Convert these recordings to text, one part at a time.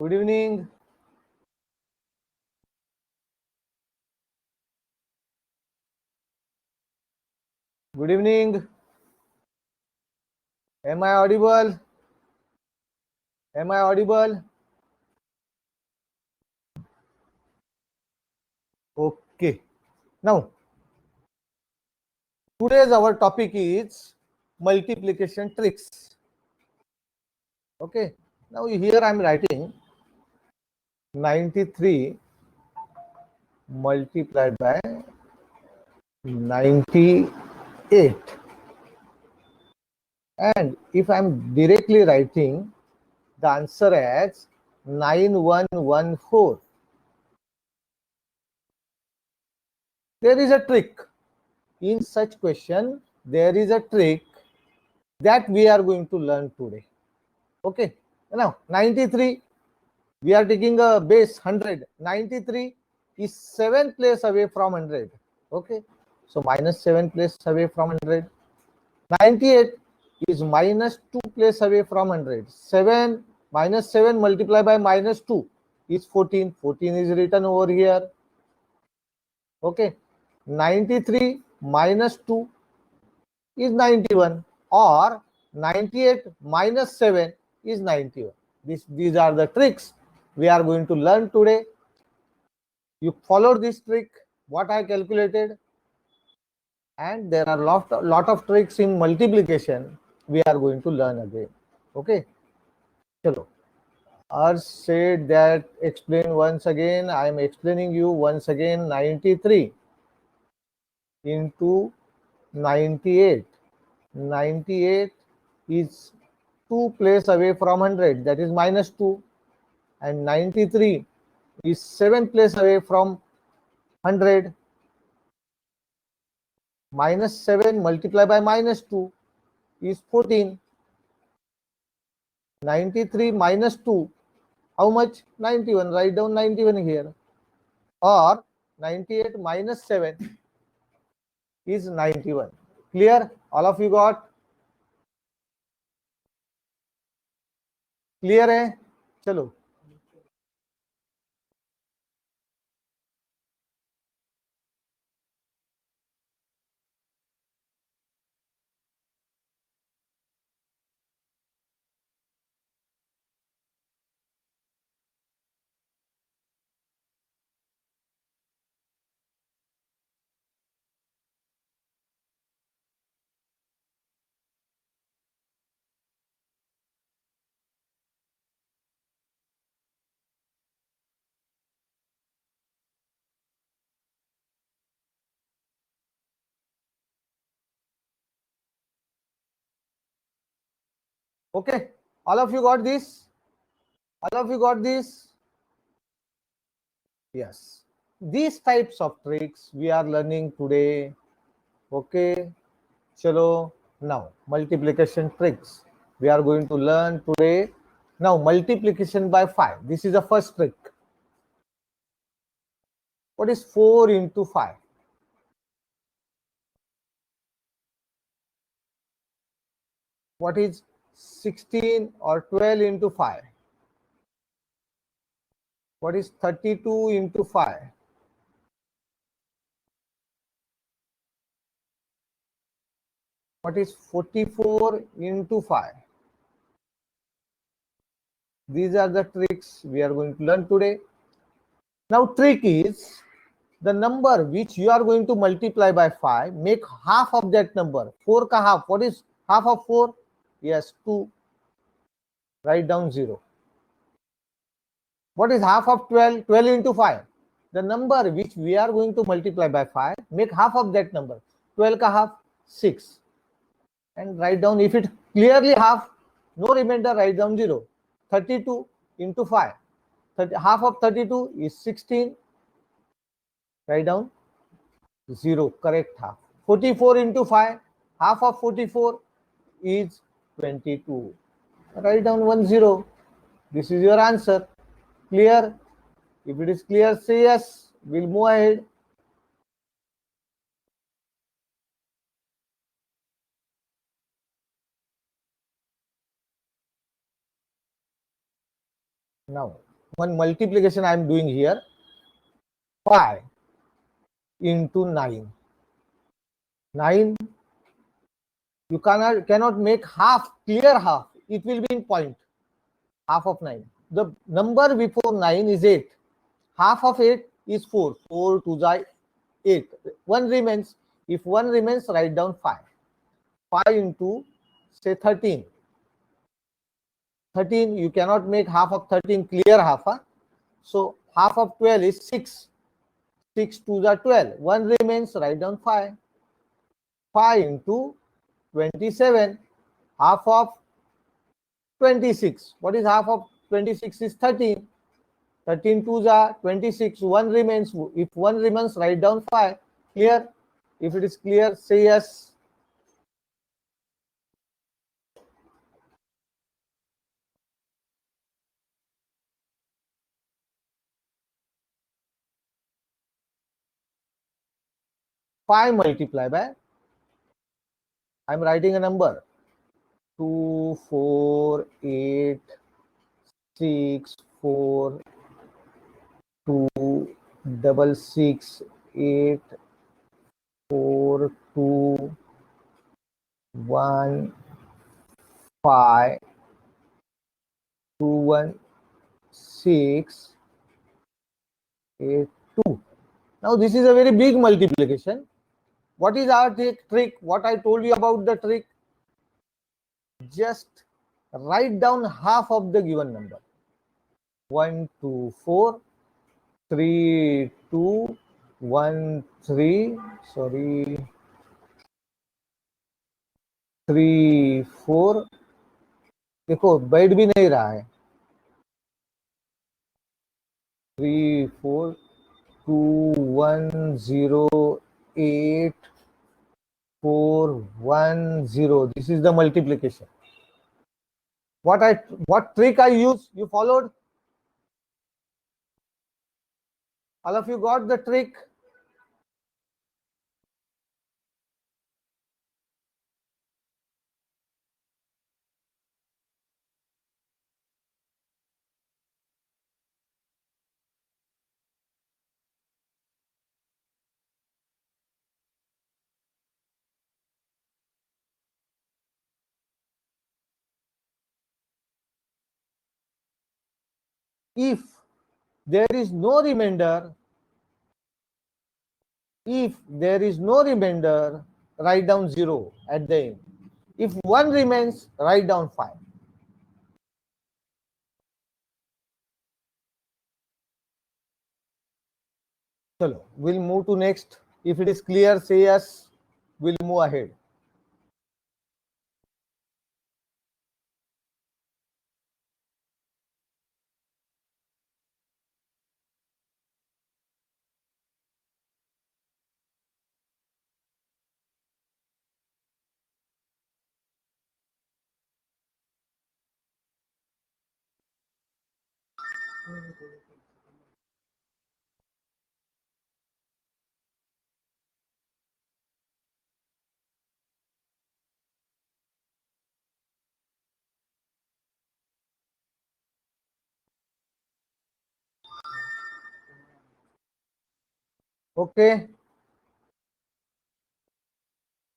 Good evening. Good evening. Am I audible? Am I audible? Okay. Now, today's our topic is multiplication tricks. Okay. Now here I am writing 93 multiplied by 98. And if I am directly writing the answer as 9114. There is a trick. In such question, there is a trick that we are going to learn today. Okay. Now, 93, we are taking a base 100. 93 is 7 place away from 100. Okay. So, minus 7 place away from 100. 98 is minus 2 place away from 100. 7 minus 7 multiplied by minus 2 is 14. 14 is written over here. Okay. 93 minus 2 is 91, or 98 minus 7 is 91. These are the tricks we are going to learn today. You follow this trick, what I calculated, and there are lot of tricks in multiplication we are going to learn again. Okay. Chalo. Arsh said that explain once again. I am explaining you once again. 93 into 98. 98 is 2 place away from 100, that is minus 2, and 93 is 7 place away from 100. Minus 7 multiplied by minus 2 is 14. 93 minus 2, how much? 91. Write down 91 here. Or 98 minus 7 is 91. Clear? All of you got? Clear है? चलो. Okay, all of you got this? All of you got this? Yes. These types of tricks we are learning today. Okay. Chalo. Now, multiplication tricks. We are going to learn today. Now, multiplication by 5. This is the first trick. What is 4 into 5? What is 16 or 12 into 5? What is 32 into 5? What is 44 into 5? These are the tricks we are going to learn today. Now, trick is the number which you are going to multiply by 5, make half of that number. 4 ka half. What is half of 4? Yes, 2. Write down 0. What is half of 12? 12 into 5. The number which we are going to multiply by 5, make half of that number. 12 ka half? 6. And write down, if it clearly half, no remainder, write down 0. 32 into 5. Half of 32 is 16. Write down 0, correct half. 44 into 5, half of 44 is 22. Write down 10. This is your answer. Clear? If it is clear, say yes. We'll move ahead. Now, one multiplication I am doing here. 5 into 9. 9, you cannot make half, clear half. It will be in point. Half of 9. The number before 9 is 8. Half of 8 is 4. 4 to the 8. 1 remains. If 1 remains, write down 5. 5 into, say, 13. 13, you cannot make half of 13, clear half. Huh? So half of 12 is 6. 6 to the 12. 1 remains, write down 5. 5 into 27. Half of 26. What is half of 26 is 13. 13 to the 26. 1 remains. If 1 remains, write down 5. Clear? If it is clear, say yes. Five multiply by, I'm writing a number. 2, 4, 8, 6, 4, 2, 6, 8, 4, 2, 1, 5, 2, 1, 6, 8, 2. Now this is a very big multiplication. What is our trick? What I told you about the trick? Just write down half of the given number. 1, 2, 4, 3, 2, 1, 3, sorry, 3, 4. देखो बैठ भी नहीं रहा है. 3, 4, 2, 1, 0, 8, 4, 1, 0. This is the multiplication. What trick I use? You followed? All of you got the trick? If there is no remainder, write down 0 at the end. If 1 remains, write down 5. Chalo, we'll move to next. If it is clear, say yes. We'll move ahead. Okay.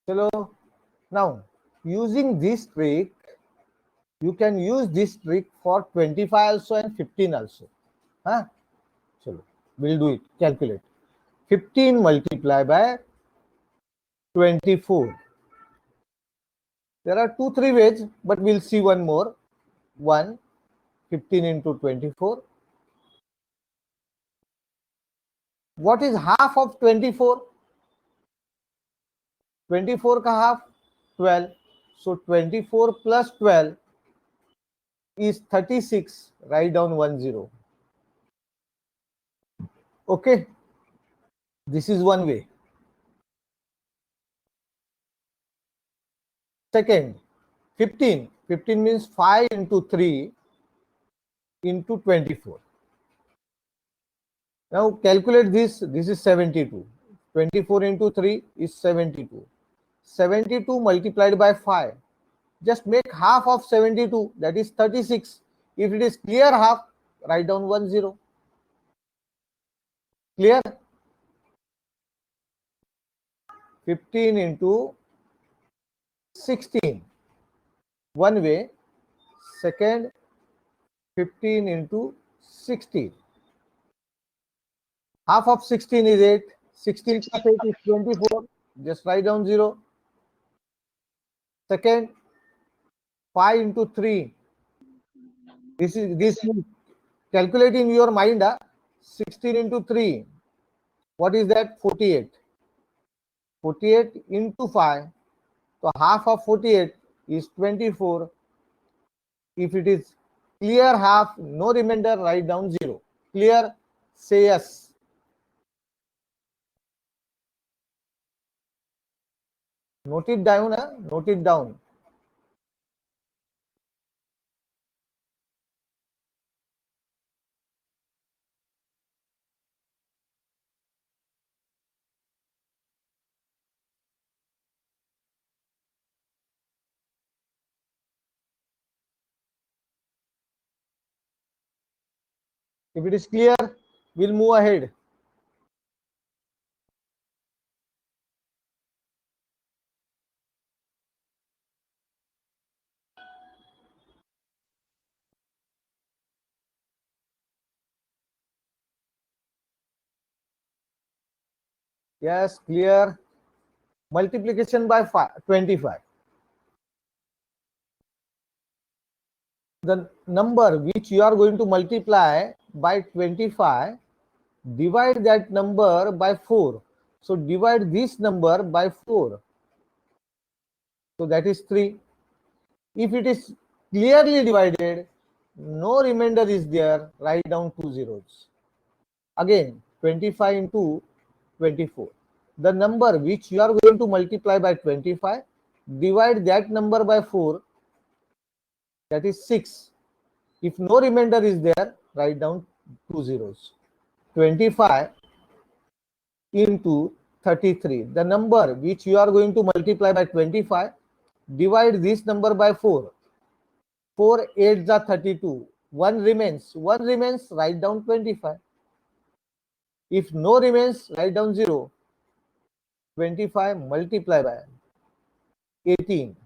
Chalo. Now, using this trick, you can use this trick for 25 also and 15 also. Huh? Chalo, we'll do it. Calculate. 15 multiplied by 24. There are 2, 3 ways, but we'll see one more. 1, 15 into 24. What is half of 24? 24 ka half? 12. So 24 plus 12 is 36. Write down 1 0. Okay. This is one way. Second, 15. 15 means 5 into 3 into 24. Now calculate this. This is 72. 24 into 3 is 72. 72 multiplied by 5. Just make half of 72. That is 36. If it is clear half, write down 10. Clear? 15 into 16. One way. Second, 15 into 16. Half of 16 is 8. 16 plus 8 is 24. Just write down 0. Second, 5 into 3. This calculate in your mind. 16 into 3. What is that? 48. 48 into 5. So half of 48 is 24. If it is clear half, no remainder, write down 0. Clear? Say yes. Note it down. Note it down. If it is clear, we'll move ahead. Yes, clear. Multiplication by 25. The number which you are going to multiply by 25, divide that number by 4. So divide this number by 4. So that is 3. If it is clearly divided, no remainder is there, write down 2 zeros. Again, 25 into 24. The number which you are going to multiply by 25, divide that number by 4, that is 6. If no remainder is there, write down 2 zeros. 25 into 33. The number which you are going to multiply by 25, divide this number by 4. 4 8s are 32. 1 remains. 1 remains, write down 25. If no remains, write down 0. 25 multiply by 18.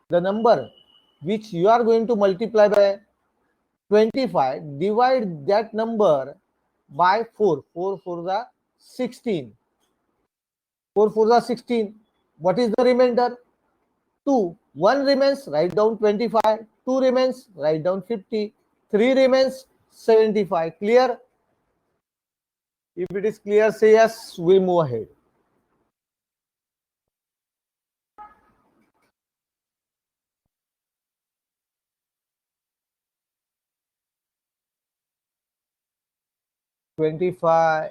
The number which you are going to multiply by 25, divide that number by 4. 4 4 the 16. 4 4 the 16. What is the remainder? 2. 1 remains, write down 25. 2 remains, write down 50. 3 remains, 75. Clear? If it is clear, say yes. We'll move ahead. $25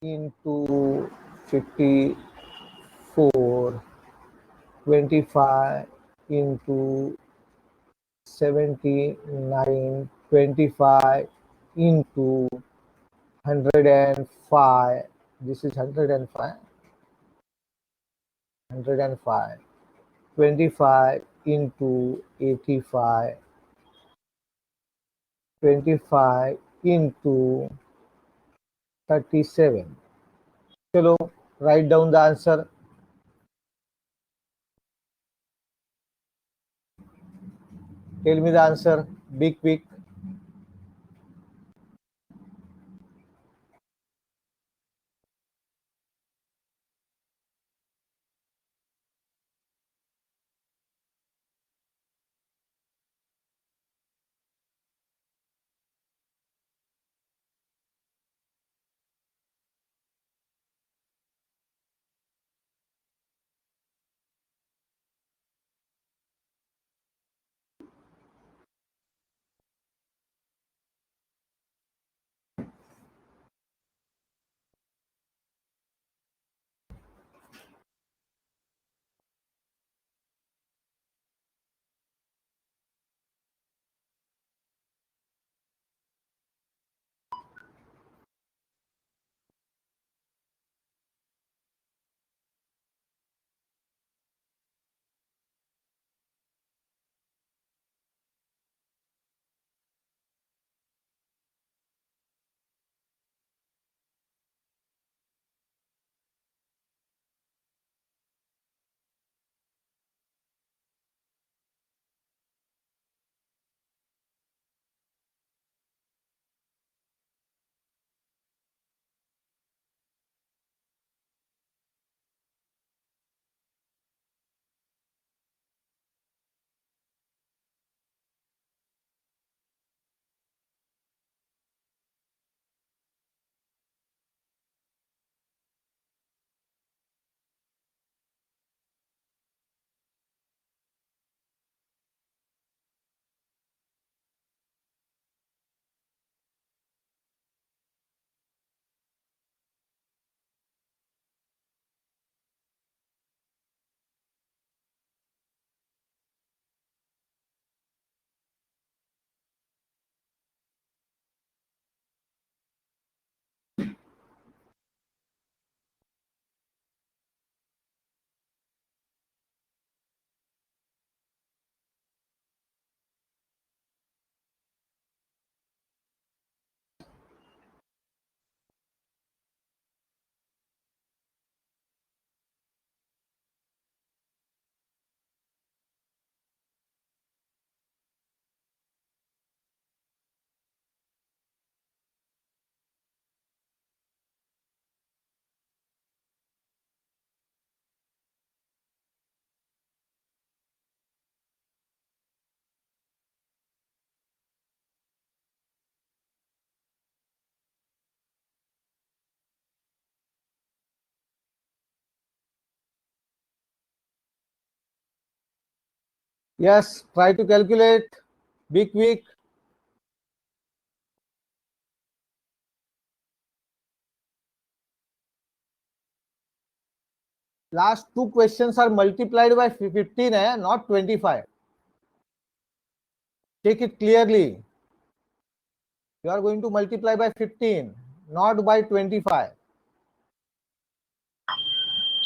into 54. 25 into 79. 25 into 105. This is 105. 105. 25 into 85. 25 into 37. Chalo, write down the answer. Tell me the answer. Be quick. Yes, try to calculate. Be quick. Last two questions are multiplied by 15, not 25. Take it clearly. You are going to multiply by 15, not by 25.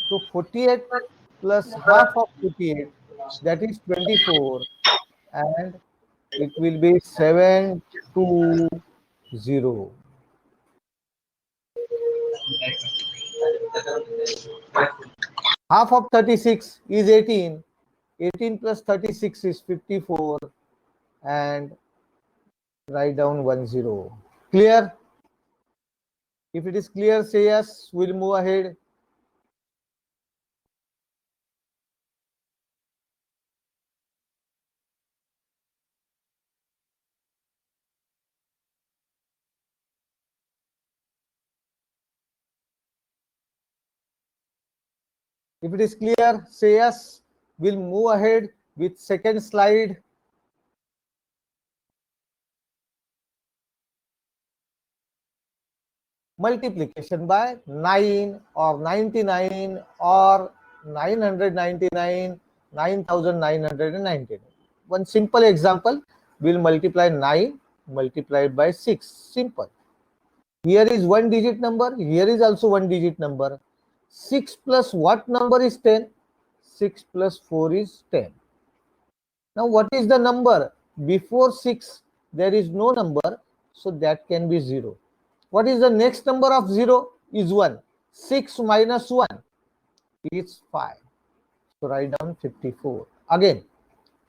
So 48 plus half of 48, that is 24, and it will be 720. Half of 36 is 18. 18 plus 36 is 54, and write down 10. Clear? If it is clear, say yes. We'll move ahead. If it is clear, say yes. We'll move ahead with second slide. Multiplication by 9 or 99 or 999, 9999. One simple example, we'll multiply 9 multiplied by 6. Simple. Here is one digit number, here is also one digit number. 6 plus what number is 10? 6 plus 4 is 10. Now what is the number? Before 6, there is no number, so that can be 0. What is the next number of 0? Is 1. 6 minus 1 is 5. So write down 54. Again,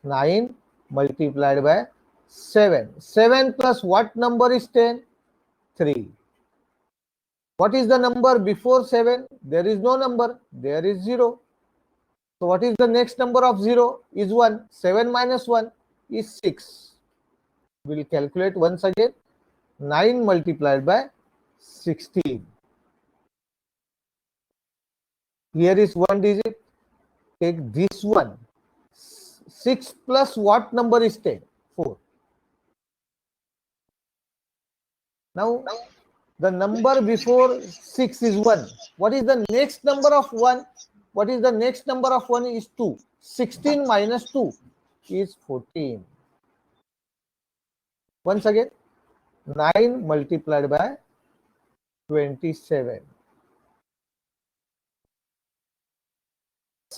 9 multiplied by 7. 7 plus what number is 10? 3. What is the number before 7? There is no number. There is 0. So what is the next number of 0? Is 1. 7 minus 1 is 6. We will calculate once again. 9 multiplied by 16. Here is one digit. Take this one. 6 plus what number is 10? 4. Now, the number before 6 is 1. What is the next number of 1? What is the next number of 1 is 2. 16 minus 2 is 14. Once again, 9 multiplied by 27.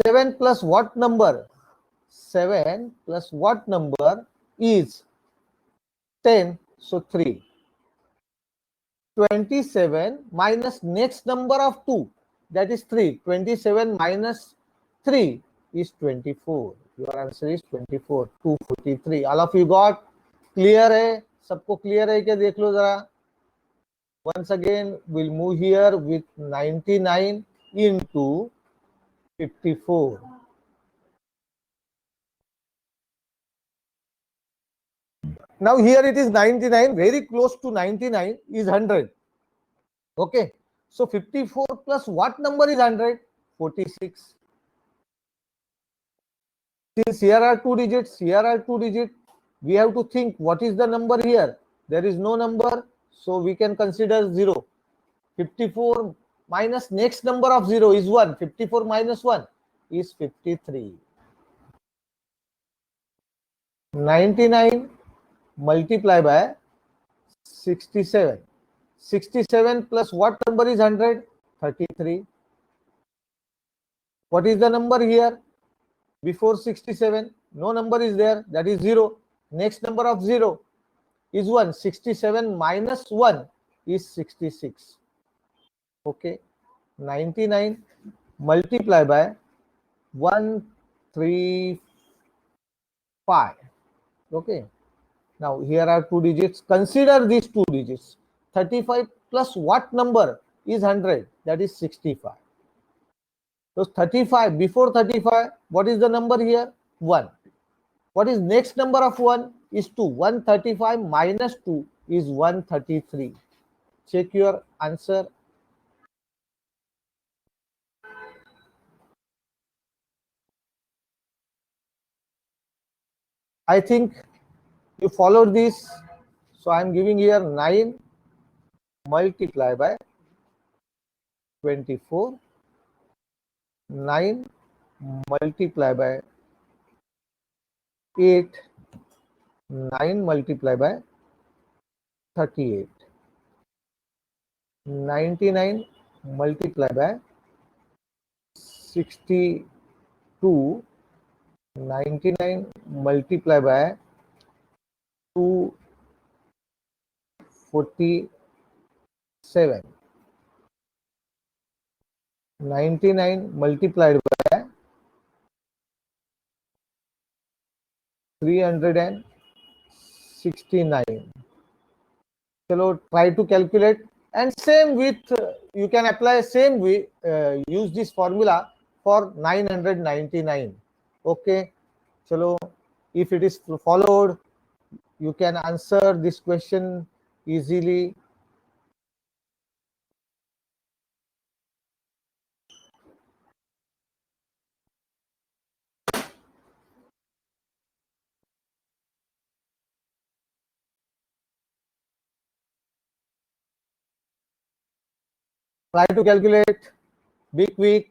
7 plus what number? 7 plus what number is 10? So 3. 27 minus next number of 2, that is 3. 27 minus 3 is 24. Your answer is 24. 243. All of you got? Clear है? सबको clear है क्या? देख लो जरा. Once again, we'll move here with 99 into 54. Now here it is 99. Very close to 99 is 100. Okay. So 54 plus what number is 100? 46. Since here are two digits, here are two digits, we have to think what is the number here. There is no number, so we can consider 0. 54 minus next number of 0 is 1. 54 minus 1 is 53. 99 multiply by 67. 67 plus what number is 100? 33. What is the number here? Before 67, no number is there, that is 0. Next number of 0 is 1. 67 minus 1 is 66. Okay. 99 multiply by 135. Okay. Now here are two digits. Consider these two digits. 35 plus what number is 100? That is 65. So 35, before 35, what is the number here? 1. What is next number of 1? Is 2. 135 minus 2 is 133. Check your answer. I think you followed this. So I am giving here 9 multiplied by 24, 9 multiplied by 8, 9 multiplied by 38, 99 multiplied by 62, 99 multiplied by 247, 99 multiplied by 369. Chalo, try to calculate, and same with you can apply same way, use this formula for 999. Okay, chalo, if it is followed, you can answer this question easily. Try to calculate, be quick.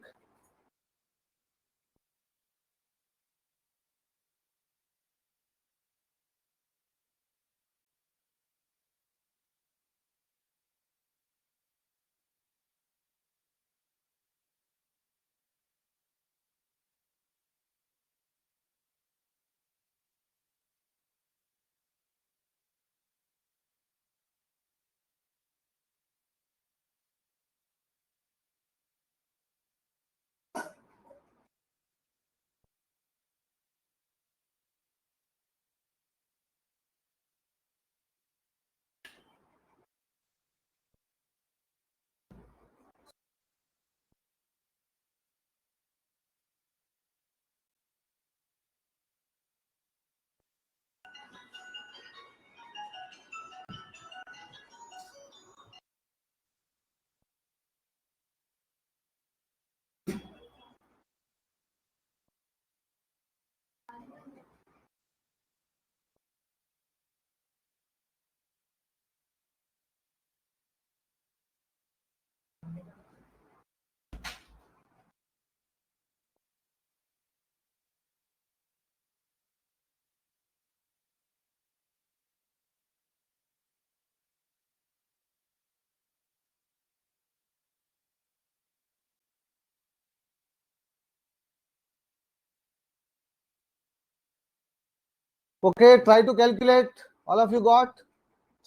Okay, try to calculate. All of you got?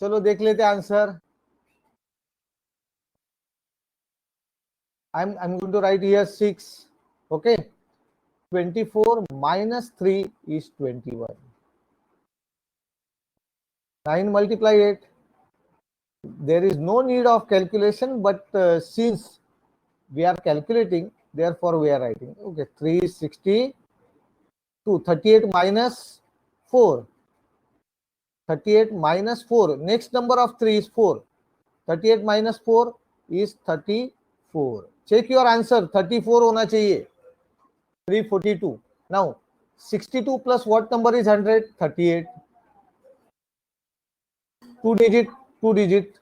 चलो देख लेते answer. I'm going to write here 6. Okay, 24 minus 3 is 21. 9 multiply 8. There is no need of calculation, but since we are calculating, therefore we are writing. Okay, 362, 38 minus 4. 38 minus 4. Next number of 3 is 4. 38 minus 4 is 34. Check your answer. 34 होना चाहिए. 342. Now 62 plus what number is 100? 38. 2 digit, 2 digit.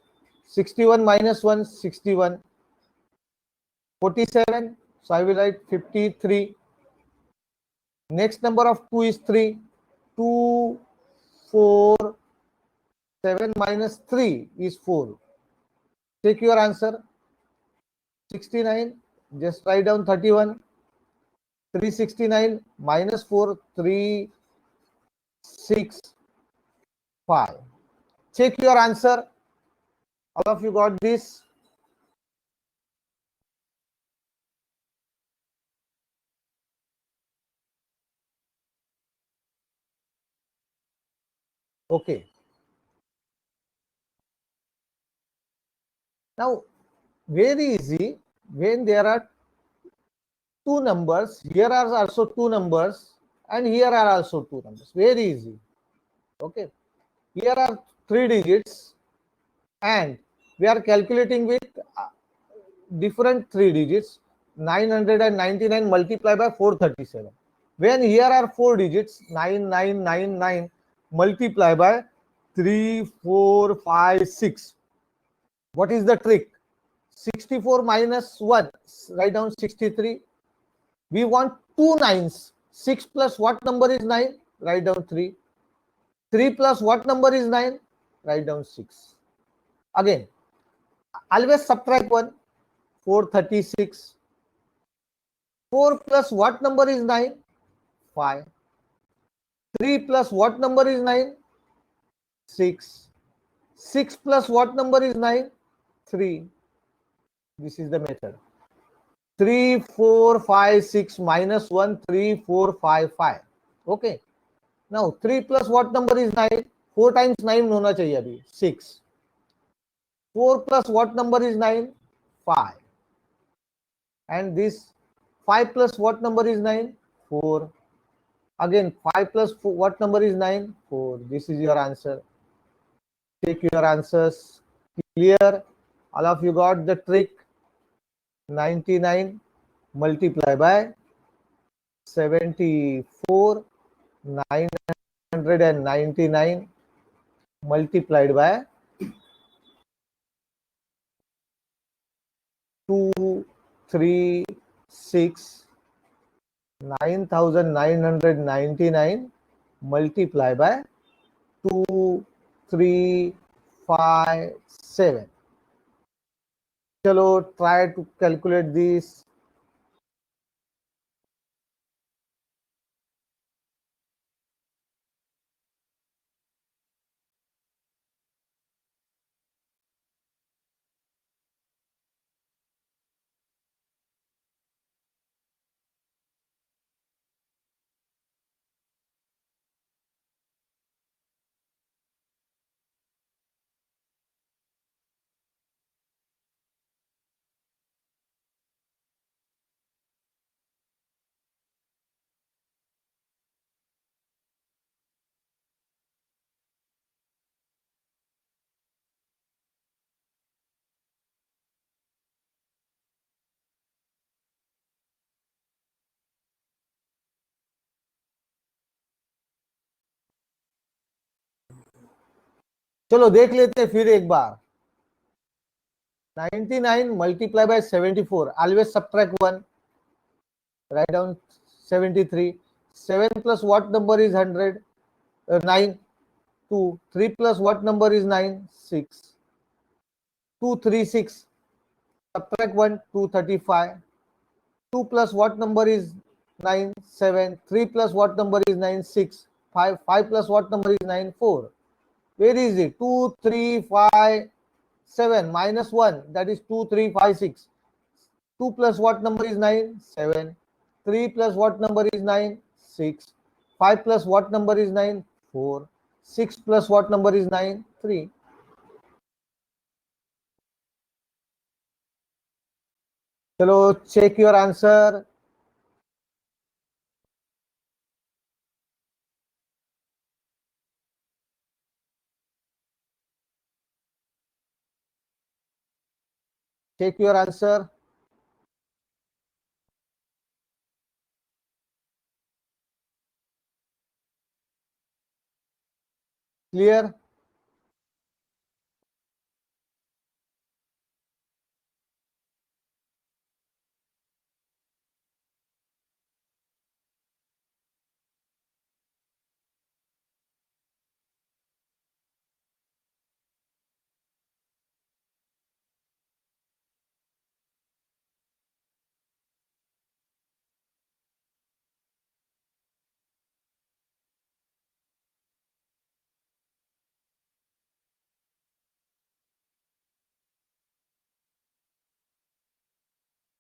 61 minus 1, 61. 47. So I will write 53. Next number of 2 is 3. 2, 4, 7 minus 3 is 4. Take your answer. 69. Just write down 31. 369 minus 4, 365. Check your answer. All of you got this? Okay. Now, very easy. When there are two numbers, here are also two numbers, and here are also two numbers. Very easy. Okay. Here are 3 digits, and we are calculating with different 3 digits. 999 multiplied by 437. When here are 4 digits, 9999 multiply by 3, 4, 5, 6. What is the trick? 64 minus 1, write down 63. We want two nines. 6 plus what number is 9? Write down 3. 3 plus what number is 9? Write down 6. Again, always subtract 1. 436. 4 plus what number is 9? 5. 3 plus what number is 9? 6. 6 plus what number is 9? 3. This is the method. 3, 4, 5, 6 minus 1, 3, 4, 5, 5. Okay. Now 3 plus what number is 9? 4 times 9 होना चाहिए अभी 6. 4 plus what number is 9? 5. And this 5 plus what number is 9? 4. Again 5 plus 4, what number is 9? 4. This is your answer. Take your answers. Clear? All of you got the trick. 99 multiply by 74, 999 multiplied by 2, 3, 6, 9999 multiplied by 2, 3, 5, 7. Chalo, try to calculate this. चलो देख लेते हैं फिर एक बार. 99 multiplied by 74. Always subtract 1. Write down 73. 7 plus what number is 100? 9. 2. 3 plus what number is 9? 6. 2, 3, 6. Subtract 1, 235. 2 plus what number is 9? 7. 3 plus what number is 9? 6. 5. 5 plus what number is 9? 4. Where is it? 2, 3, 5, 7 minus 1. That is 2, 3, 5, 6. 2 plus what number is 9? 7. 3 plus what number is 9? 6. 5 plus what number is 9? 4. 6 plus what number is 9? 3. Chalo, check your answer. Check your answer. Clear?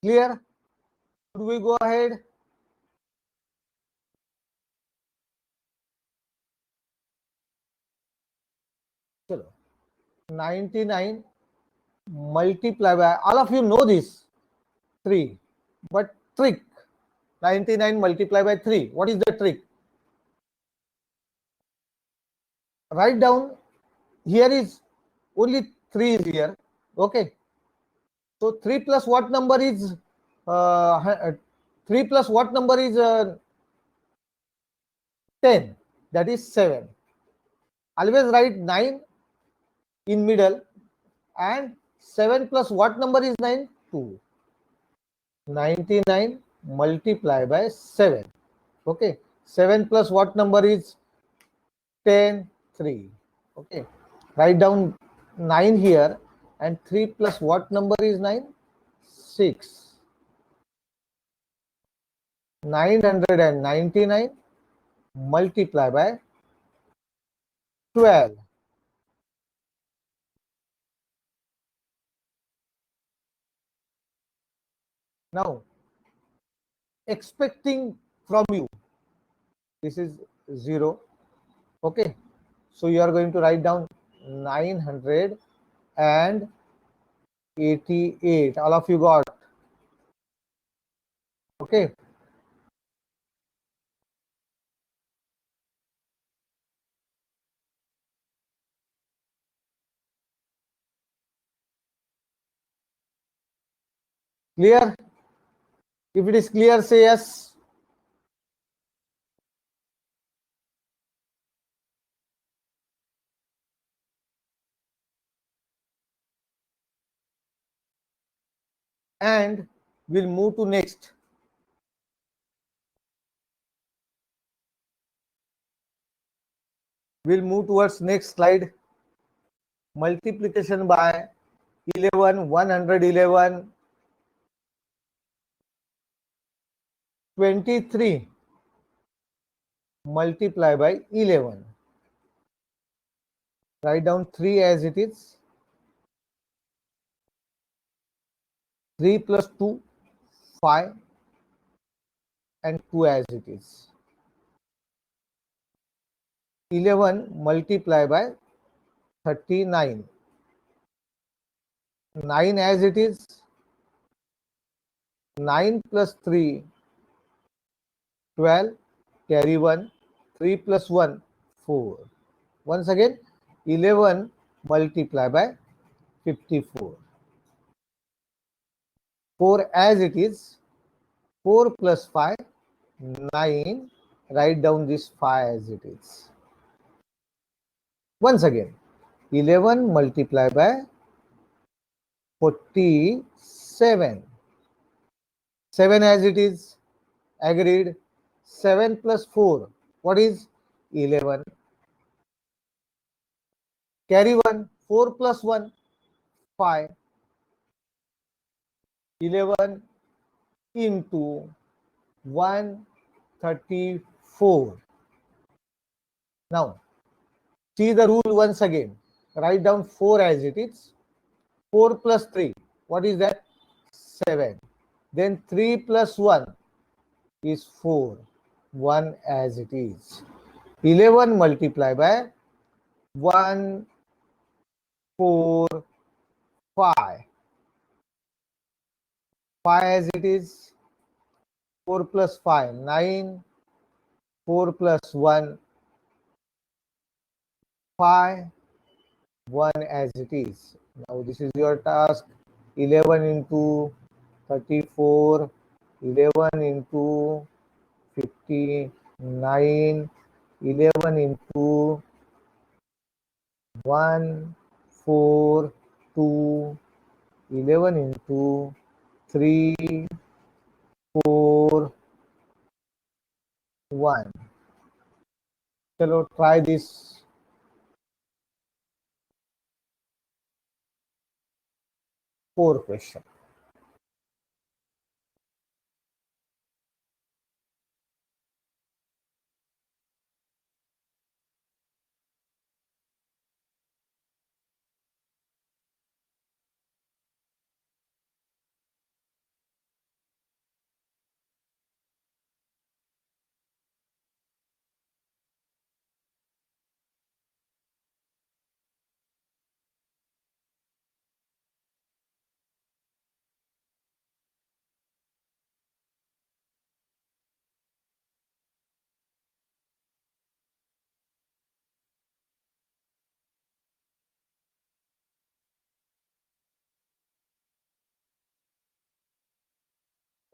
Clear? Should we go ahead? Chalo. 99 multiply by, all of you know this, 3. But trick, 99 multiply by 3. What is the trick? Write down, here is only 3 is here. Okay. So 3 plus what number is 3 plus what number is 10, that is 7. Always write 9 in middle, and 7 plus what number is 9? 2. 99 multiply by 7. Okay. 7 plus what number is 10? 3. Okay. Write down 9 here, and 3 plus what number is 9? 6. 999 multiply by 12. Now, expecting from you, this is 0. Okay. So you are going to write down 988. All of you got? Okay. Clear? If it is clear, say yes. And we'll move to next. We'll move towards next slide. Multiplication by 11, 111, 23 multiply by 11. Write down 3 as it is. 3 plus 2, 5, and 2 as it is. 11 multiply by 39. 9 as it is. 9 plus 3, 12, carry 1. 3 plus 1, 4. Once again, 11 multiply by 54. 4 as it is. 4 plus 5, 9. Write down this 5 as it is. Once again, 11 multiply by 47. 7 as it is. Agreed. 7 plus 4, what is? 11. Carry 1. 4 plus 1, 5. 11 into 134. Now, see the rule once again. Write down 4 as it is. 4 plus 3, what is that? 7. Then 3 plus 1 is 4. 1 as it is. 11 multiply by 1, 4, 5. 5 as it is. 4 plus 5, 9. 4 plus 1, 5. 1 as it is. Now this is your task. 11 into 34, 11 into 59, 11 into 1, 4, 2, 11 into 3, 4, 1. Chalo, try this. Four question.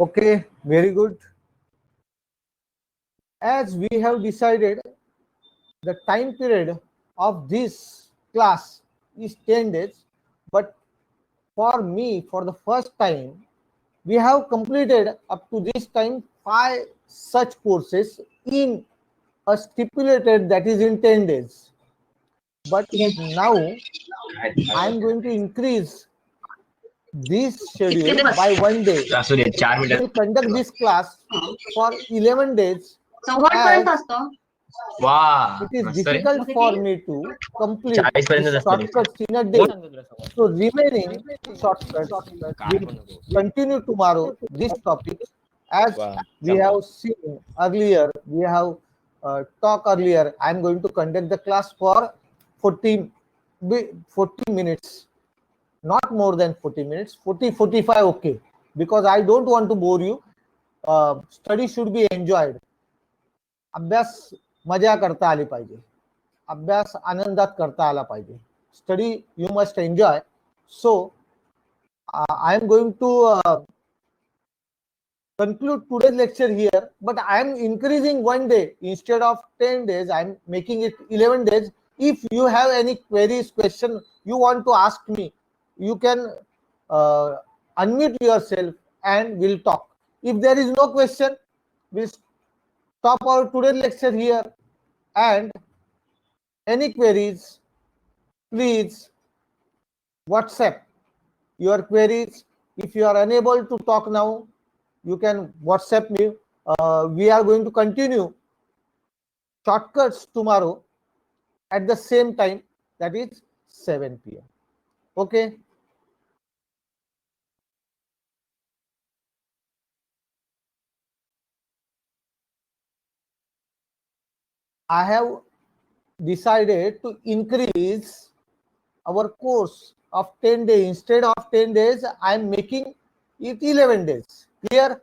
Okay, very good. as we have decided the time period of this class is 10 days, but for me, for the first time, we have completed up to this time 5 such courses in a stipulated, that is in 10 days. But Yes. now I am going to increase this schedule by 1 day. असू दे 4 We will मिनिटात. conduct this class for 11 days, पर्यंत as असतो. वा it is मस्त रे. difficult for me to complete 40 the पर्यंत असतं रे. shortcuts in a day. So remaining shortcuts will continue tomorrow this topic, as we have seen earlier, we have talked earlier. I am going to conduct the class for 40 minutes, not more than 40 minutes, 45, okay, because I don't want to bore you. Study should be enjoyed. अभ्यास मजा करता आली पाहिजे, अभ्यास आनंदात करता आला पाहिजे. Study you must enjoy. So I am going to conclude today's lecture here, but I am increasing 1 day instead of 10 days. I am making it 11 days. If you have any queries, question you want to ask me, you can unmute yourself and we'll talk. If there is no question, we'll stop our today's lecture here. And any queries, please WhatsApp your queries. If you are unable to talk now, you can WhatsApp me. We are going to continue shortcuts tomorrow at the same time, that is 7 p.m. Okay. I have decided to increase our course of 10 days. Instead of 10 days, I am making it 11 days. Clear?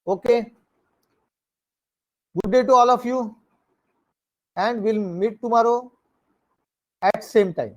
Okay. Good day to all of you, and we'll meet tomorrow at same time.